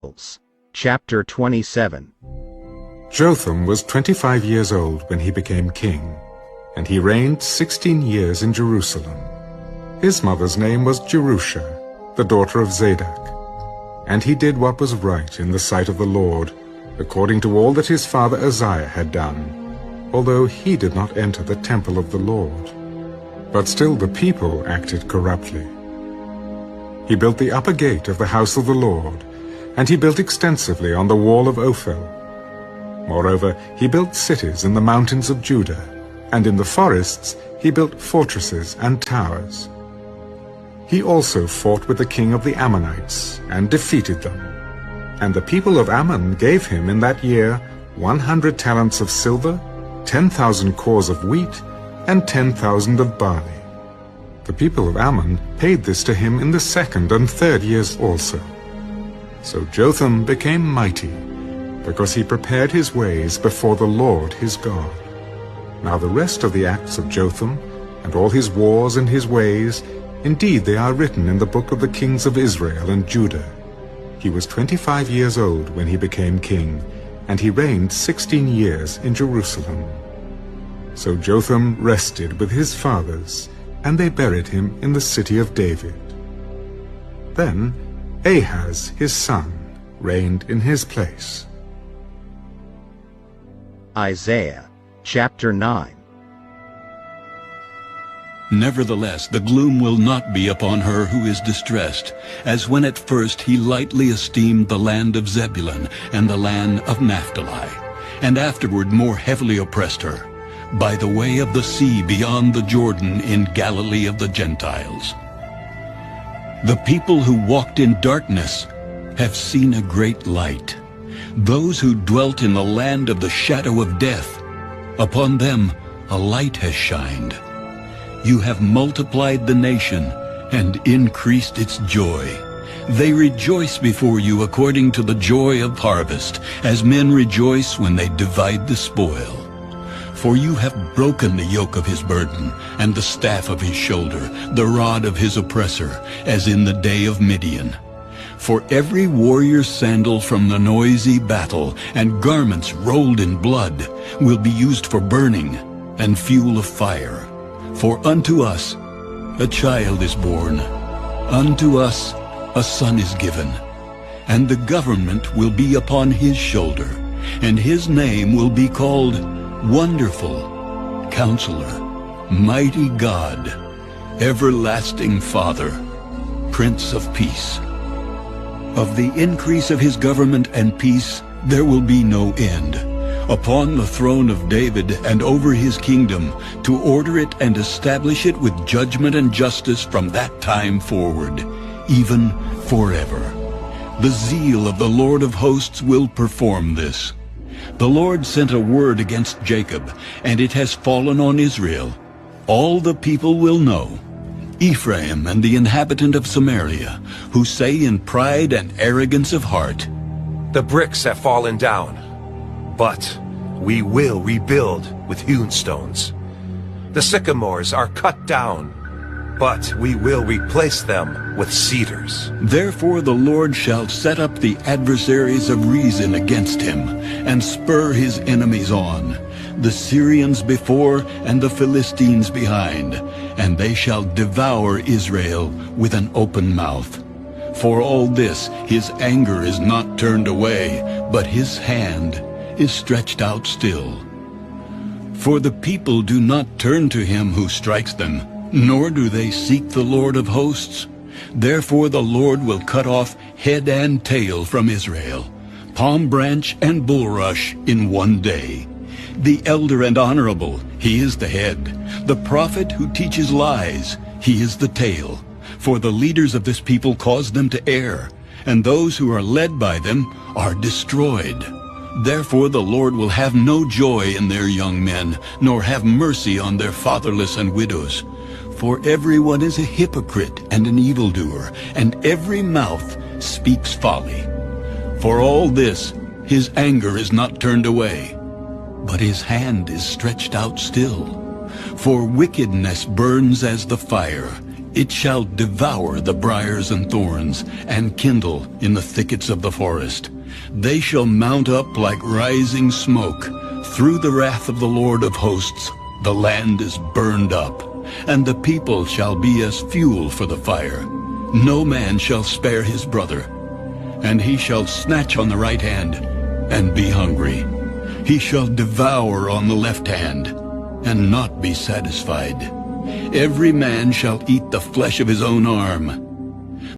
Chronicles, chapter 27. Jotham was 25 years old when he became king, and he reigned 16 years in Jerusalem. His mother's name was Jerusha, the daughter of Zadok. And he did what was right in the sight of the Lord, according to all that his father Uzziah had done, although he did not enter the temple of the Lord. But still the people acted corruptly. He built the upper gate of the house of the Lord, and he built extensively on the wall of Ophel. Moreover, he built cities in the mountains of Judah, and in the forests he built fortresses and towers. He also fought with the king of the Ammonites, and defeated them. And the people of Ammon gave him in that year 100 talents of silver, 10,000 cores of wheat, and 10,000 of barley. The people of Ammon paid this to him in the second and third years also. So Jotham became mighty, because he prepared his ways before the Lord his God. Now the rest of the acts of Jotham, and all his wars and his ways, indeed they are written in the book of the kings of Israel and Judah. He was 25 years old when he became king, and he reigned 16 years in Jerusalem. So Jotham rested with his fathers, and they buried him in the city of David. Then Ahaz his son reigned in his place. Isaiah, chapter 9. Nevertheless, the gloom will not be upon her who is distressed, as when at first he lightly esteemed the land of Zebulun and the land of Naphtali, and afterward more heavily oppressed her, by the way of the sea beyond the Jordan in Galilee of the Gentiles. The people who walked in darkness have seen a great light. Those who dwelt in the land of the shadow of death, upon them a light has shined. You have multiplied the nation and increased its joy. They rejoice before you according to the joy of harvest, as men rejoice when they divide the spoil. For you have broken the yoke of his burden, and the staff of his shoulder, the rod of his oppressor, as in the day of Midian. For every warrior's sandal from the noisy battle, and garments rolled in blood, will be used for burning, and fuel of fire. For unto us a child is born, unto us a son is given, and the government will be upon his shoulder, and his name will be called Wonderful, Counselor, Mighty God, Everlasting Father, Prince of Peace. Of the increase of his government and peace there will be no end, upon the throne of David and over his kingdom, to order it and establish it with judgment and justice from that time forward, even forever. The zeal of the Lord of hosts will perform this. The Lord sent a word against Jacob, and it has fallen on Israel. All the people will know, Ephraim and the inhabitant of Samaria, who say in pride and arrogance of heart, The bricks have fallen down, but we will rebuild with hewn stones. The sycamores are cut down, but we will replace them with cedars. Therefore the Lord shall set up the adversaries of reason against him, and spur his enemies on, the Syrians before and the Philistines behind, and they shall devour Israel with an open mouth. For all this his anger is not turned away, but his hand is stretched out still. For the people do not turn to him who strikes them, nor do they seek the Lord of hosts. Therefore the Lord will cut off head and tail from Israel, palm branch and bulrush in one day. The elder and honorable, he is the head. The prophet who teaches lies, he is the tail. For the leaders of this people cause them to err, and those who are led by them are destroyed. Therefore the Lord will have no joy in their young men, nor have mercy on their fatherless and widows. For everyone is a hypocrite and an evildoer, and every mouth speaks folly. For all this his anger is not turned away, but his hand is stretched out still. For wickedness burns as the fire, It shall devour the briars and thorns, and kindle in the thickets of the forest. They shall mount up like rising smoke. Through the wrath of the Lord of hosts, the land is burned up, and the people shall be as fuel for the fire. No man shall spare his brother, and he shall snatch on the right hand, and be hungry. He shall devour on the left hand, and not be satisfied. Every man shall eat the flesh of his own arm.